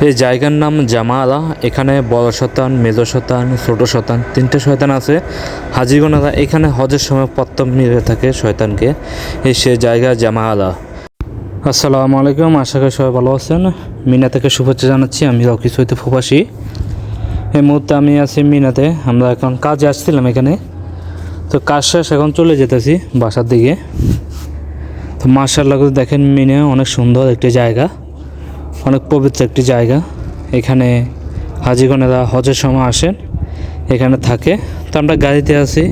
এই জায়গার নাম জামাআলা। এখানে বড় শতান, মেজো শতান, ছোট শতান, তিনটে শয়তান আছে। হাজিগণেরা এখানে হজের সময় পত্তম মেরে থাকে শয়তানকে। এই সে জায়গা জামাআলা। আসসালামু আলাইকুম, আশা করি সবাই ভালো আছেন। মিনা থেকে শুভেচ্ছা জানাচ্ছি। আমি রকি সৈয়দ প্রবাসী। এই মুহূর্তে আমি আছি মিনাতে। আমরা এখন কাজে আসছিলাম এখানে, তো কাজ শেষ এখন চলে যেতেছি বাসার দিকে। তো মাশাআল্লাহ দেখেন, মিনা অনেক সুন্দর একটি জায়গা, অনেক পবিত্র একটি জায়গা। এখানে হাজিগণেরা হজের সময় আসেন, এখানে থাকে। তো আমরা গাড়িতে আছি,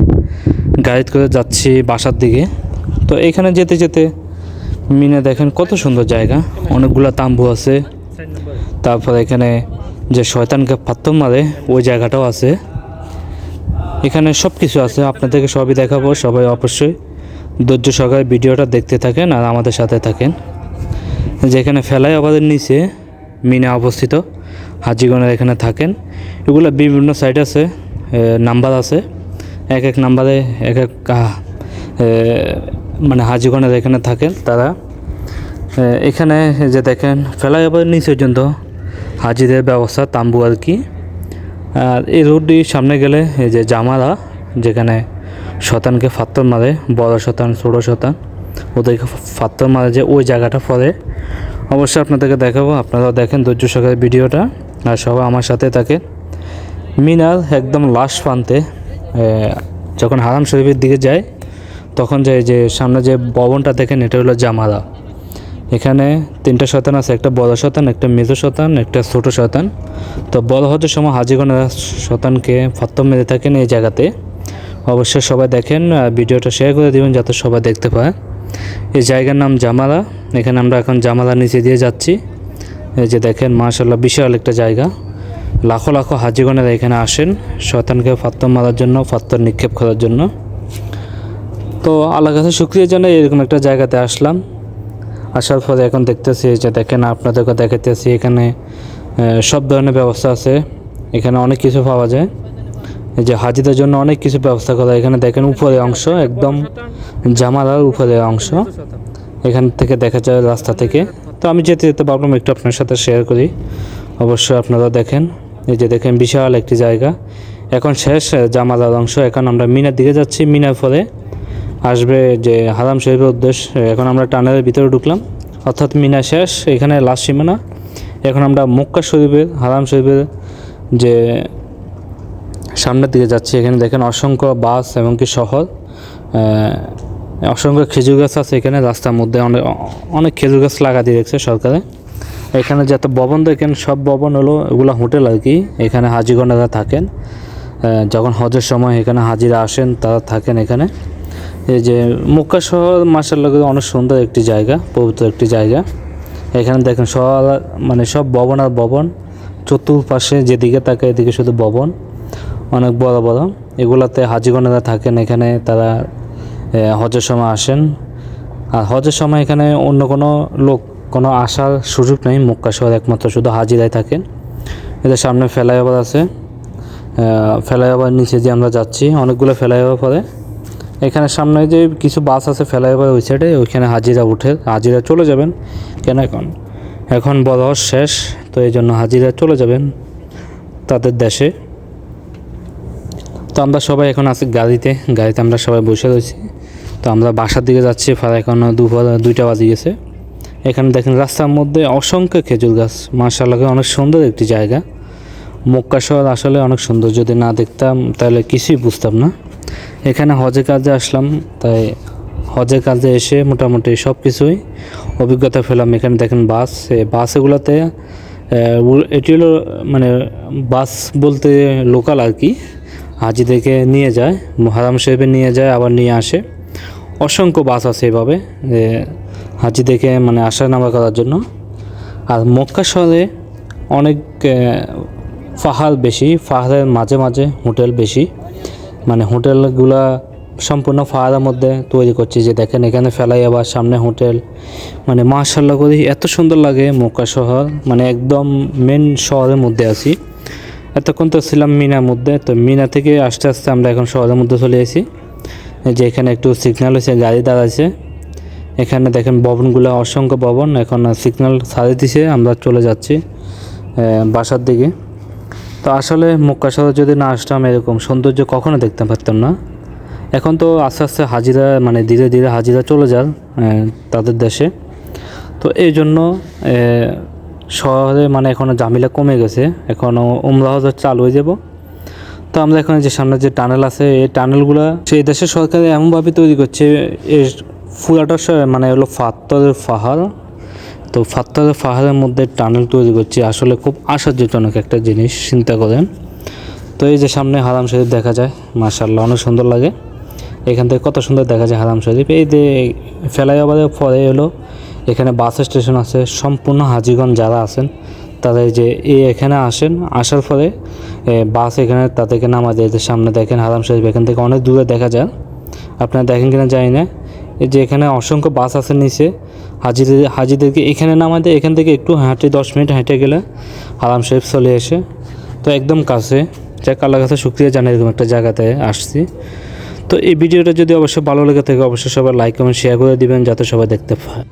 গাড়িতে করে যাচ্ছি বাসার দিকে। তো এখানে যেতে যেতে মিনা দেখেন কত সুন্দর জায়গা, অনেকগুলো তাম্বু আছে। তারপর এখানে যে শয়তানকে পাত্তর মারে ওই জায়গাটাও আছে। এখানে সব কিছু আছে, আপনাদেরকে সবই দেখাবো। সবাই অবশ্যই ধৈর্য সহকারে ভিডিওটা দেখতে থাকেন আর আমাদের সাথে থাকেন। যেখানে ফ্লাইওভারের নিচে মিনা অবস্থিত, হাজিগণের এখানে থাকেন। এগুলো বিভিন্ন সাইট আছে, নাম্বার আছে। এক এক নাম্বারে এক এক মানে হাজিগণের এখানে থাকেন তারা। এখানে যে দেখেন ফ্লাইওভারের নিচে পর্যন্ত হাজিদের ব্যবস্থা, তাম্বু আর কি। আর এই রোডটি সামনে গেলে এই যে জামালা, যেখানে শতানকে ফাত্তর মারে, বড় শতান, ছোটো শতান, ওদেরকে ফাত্তর মারে যে ওই জায়গাটা পরে। অবশ্যই আপনাদেরকে দেখাবো, আপনারাও দেখেন ধৈর্য সহকারে ভিডিওটা আর সবাই আমার সাথে থাকে। মিনার একদম লাস্ট প্রান্তে যখন হারাম শরীফের দিকে যায়, তখন যে সামনে যে ভবনটা দেখেন, এটা হলো জামালা। এখানে তিনটা শতান আছে, একটা বড় শতান, একটা মেজো শতান, একটা ছোটো শতান। তো বড় হজের সময় হাজিগণেরা শতানকে ফাত্তর মেরে থাকেন এই জায়গাতে। অবশ্যই সবাই দেখেন, ভিডিওটা শেয়ার করে দেবেন যাতে সবাই দেখতে পায়। এই জায়গার নাম জামালা। এখানে আমরা এখন জামালার নিচে দিয়ে যাচ্ছি। এই যে দেখেন মাশাআল্লাহ বিশাল একটা জায়গা। লাখো লাখো হাজিগণেরা এখানে আসেন শয়তানকে ফাত্তর মারার জন্য, ফাত্তর নিক্ষেপ করার জন্য। তো আল্লাহর কাছে শুকরিয়া জানাই এরকম একটা জায়গাতে আসলাম। আসার পরে এখন দেখতেছি যে দেখেন, আপনাদেরকে দেখাতেছি এখানে সব ধরনের ব্যবস্থা আছে। এখানে অনেক কিছু পাওয়া যায়। এই যে হাজিদের জন্য অনেক কিছু ব্যবস্থা করা। এখানে দেখেন উপরে অংশ, একদম জামালার উপরে অংশ, এখান থেকে দেখা যায় রাস্তা থেকে। তো আমি যেতে যেতে ভাবলাম একটু আপনার সাথে শেয়ার করি। অবশ্যই আপনারা দেখেন। এই যে দেখেন বিশাল একটি জায়গা। এখন শেষ জামালার অংশ। এখন আমরা মিনার দিকে যাচ্ছি। মিনার পরে আসবে যে হারাম শরীফের উদ্দেশ্য। এখন আমরা টানেলের ভিতরে ঢুকলাম, অর্থাৎ মিনা শেষ, এখানে লাস্ট সীমানা। এখন আমরা মক্কা শরীফের, হারাম শরীফের যে সামনের দিকে যাচ্ছি। এখানে দেখেন অসংখ্য বাস এবং কি শহর, অসংখ্য খেজুর গাছ আছে এখানে রাস্তার মধ্যে। অনেক খেজুর গাছ লাগা দিয়ে রেখেছে সরকারে। এখানে যত ভবন দেখেন সব ভবন হলো এগুলো হোটেল আর কি। এখানে হাজিগণেরা থাকেন যখন হজের সময়, এখানে হাজিরা আসেন, তারা থাকেন এখানে। এই যে মক্কা শহর মাশাআল্লাহ অনেক সুন্দর একটি জায়গা, পবিত্র একটি জায়গা। এখানে দেখেন সব ভবন আর ভবন, চতুর্পাশে যেদিকে থাকে এদিকে শুধু ভবন, অনেক বড় বড়। এগুলাতে হাজিগণেরা থাকেন এখানে, তারা হজের সময় আসেন। আর হজের সময় এখানে অন্য কোনো আসার সুযোগ নেই। মক্কা শহর একমাত্র শুধু হাজিরাই থাকেন। এদের সামনে ফ্লাইওভার আছে, ফ্লাইওভার নিচে যে আমরা যাচ্ছি, অনেকগুলো ফ্লাইওভার পরে। এখানে সামনে যে কিছু বাস আছে ফ্লাইওভার ওই সাইডে, ওইখানে হাজিরা হাজিরা চলে যাবেন। কেন এখন বড় শেষ, তো এই জন্য হাজিরা চলে যাবেন তাদের দেশে। তো আমরা সবাই এখন আছি গাড়িতে আমরা সবাই বসে রয়েছি। তো আমরা বাসার দিকে যাচ্ছি, প্রায় এখন দুপুর 2টা বাজে গেছে। এখানে দেখেন রাস্তার মধ্যে অসংখ্য খেজুর গাছ, মাশাআল্লাহ অনেক সুন্দর একটি জায়গা। মক্কা শহর আসলে অনেক সুন্দর, যদি না দেখতাম তাহলে কিছুই বুঝতাম না। এখানে হজের কাজে আসলাম, তাই হজের কাজে এসে মোটামুটি সব কিছুই অভিজ্ঞতা পেলাম। এখানে দেখেন বাসগুলোতে এটি হলো মানে বাস বলতে লোকাল আর কি, হাজিদেরকে নিয়ে যায়, হারাম শরীফে নিয়ে যায় আবার নিয়ে আসে। অসংখ্য বাস আছে এভাবে হাজিদেরকে মানে আসা নামা করার জন্য। আর মক্কা শহরে অনেক পাহাড় বেশি, পাহাড়ের মাঝে মাঝে হোটেল বেশি, মানে হোটেলগুলা সম্পূর্ণ পাহাড়ের মধ্যে তৈরি করছে। যে দেখেন এখানে ফ্লাইওভার, সামনে হোটেল, মানে মাশাআল্লাহ করি এত সুন্দর লাগে মক্কা শহর। মানে একদম মেন শহরের মধ্যে আছি। এতক্ষণ তো ছিলাম মিনার মধ্যে, তো মিনা থেকে আস্তে আস্তে আমরা এখন শহরের মধ্যে চলে এসেছি। যে এখানে একটু সিগন্যাল হয়েছে, গাড়ি দাঁড়াইছে। এখানে দেখেন ভবনগুলো, অসংখ্য ভবন। এখন সিগন্যাল ছাড়িয়ে দিছে, আমরা চলে যাচ্ছি। বাসার দিকে। তো আসলে মক্কা শহরে যদি না আসতাম এরকম সৌন্দর্য কখনো দেখতে পারতাম না। এখন তো আস্তে আস্তে হাজিরা মানে ধীরে ধীরে হাজিরা চলে যান তাদের দেশে। তো এই জন্য শহরে মানে এখনও ঝামেলা কমে গেছে, এখনও উমরা হজ চালু হয়ে যাব। তো আমরা এখন যে সামনে যে টানেল আছে এই টানেলগুলো সেই দেশের সরকার এমনভাবে তৈরি করছে, এর পুরাটা মানে হলো পাথরের পাহাড়। তো পাথরের পাহাড়ের মধ্যে টানেল তৈরি করছে, আসলে খুব আশ্চর্যজনক একটা জিনিস চিন্তা করেন। তো এই যে সামনে হারাম শরীফ দেখা যায়, মাশাআল্লাহ অনেক সুন্দর লাগে। এখান থেকে কত সুন্দর দেখা যায় হারাম শরীফ। এই যে ফ্লাইওভারের পরে হলো এখানে বাস স্টেশন আছে। সম্পূর্ণ হাজীগণ যারা আছেন তারা এই যে এখানে আসেন, আসার পরে বাস এখানে তাদেরকে নামা দেয়। সামনে দেখেন হারাম শরীফ এখান থেকে অনেক দূরে দেখা যায়, আপনারা দেখেন কিনা জানি না। এই যে এখানে অসংখ্য বাস আছে নিচে, হাজিদেরকে এখানে নামা দেয়। এখান থেকে একটু 10 মিনিট হেঁটে গেলে হারাম শরীফ চলে আসে। তো একদম কাছে, যাক আল্লাহর কাছে শুকরিয়া জানাই এরকম একটা জায়গাতে আসছি। তো এই ভিডিওটা যদি অবশ্যই ভালো লেগে থাকে অবশ্যই সবাই লাইক কমেন্ট শেয়ার করে দিবেন যাতে সবাই দেখতে পায়।